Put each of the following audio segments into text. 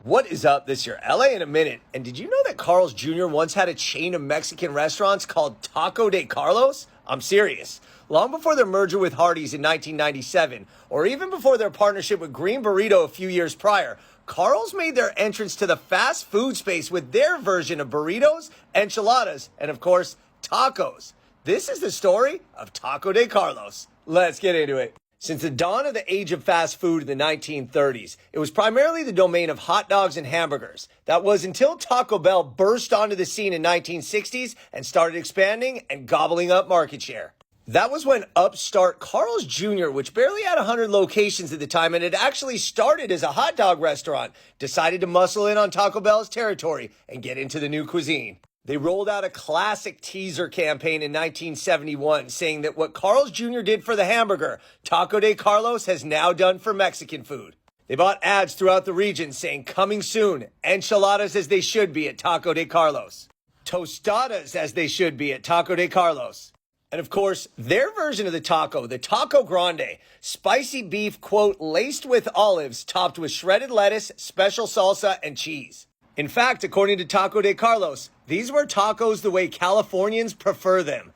What is up? This is your LA in a minute. And did you know that Carl's Jr. once had a chain of Mexican restaurants called Taco de Carlos? I'm serious. Long before their merger with Hardee's in 1997, or even before their partnership with Green Burrito a few years prior, Carl's made their entrance to the fast food space with their version of burritos, enchiladas, and of course, tacos. This is the story of Taco de Carlos. Let's get into it. Since the dawn of the age of fast food in the 1930s, it was primarily the domain of hot dogs and hamburgers. That was until Taco Bell burst onto the scene in 1960s and started expanding and gobbling up market share. That was when upstart Carl's Jr., which barely had 100 locations at the time and had actually started as a hot dog restaurant, decided to muscle in on Taco Bell's territory and get into the new cuisine. They rolled out a classic teaser campaign in 1971 saying that what Carl's Jr. did for the hamburger, Taco de Carlos has now done for Mexican food. They bought ads throughout the region saying coming soon, enchiladas as they should be at Taco de Carlos, tostadas as they should be at Taco de Carlos. And of course, their version of the Taco Grande, spicy beef, quote, laced with olives, topped with shredded lettuce, special salsa, and cheese. In fact, according to Taco de Carlos, these were tacos the way Californians prefer them.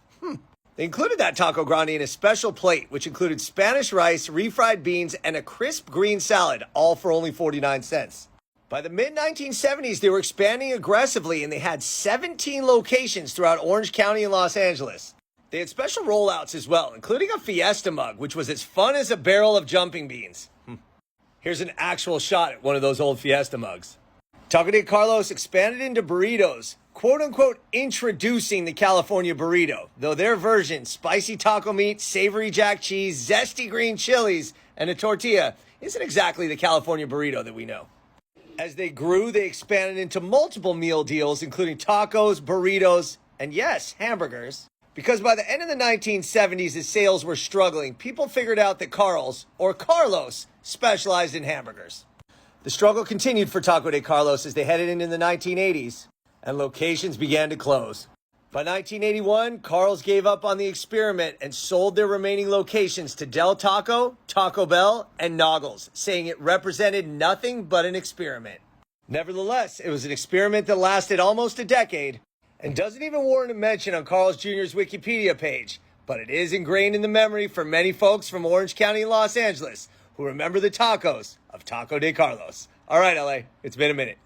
They included that Taco Grande in a special plate, which included Spanish rice, refried beans, and a crisp green salad, all for only 49 cents. By the mid-1970s, they were expanding aggressively, and they had 17 locations throughout Orange County and Los Angeles. They had special rollouts as well, including a Fiesta mug, which was as fun as a barrel of jumping beans. Here's an actual shot at one of those old Fiesta mugs. Taco de Carlos expanded into burritos, quote-unquote introducing the California burrito, though their version, spicy taco meat, savory jack cheese, zesty green chilies, and a tortilla, isn't exactly the California burrito that we know. As they grew, they expanded into multiple meal deals, including tacos, burritos, and yes, hamburgers. Because by the end of the 1970s, as sales were struggling, people figured out that Carl's, or Carlos, specialized in hamburgers. The struggle continued for Taco de Carlos as they headed into the 1980s, and locations began to close. By 1981, Carl's gave up on the experiment and sold their remaining locations to Del Taco, Taco Bell, and Noggles, saying it represented nothing but an experiment. Nevertheless, it was an experiment that lasted almost a decade and doesn't even warrant a mention on Carl's Jr.'s Wikipedia page, but it is ingrained in the memory for many folks from Orange County and Los Angeles who remember the tacos of Taco de Carlos. All right, LA, it's been a minute.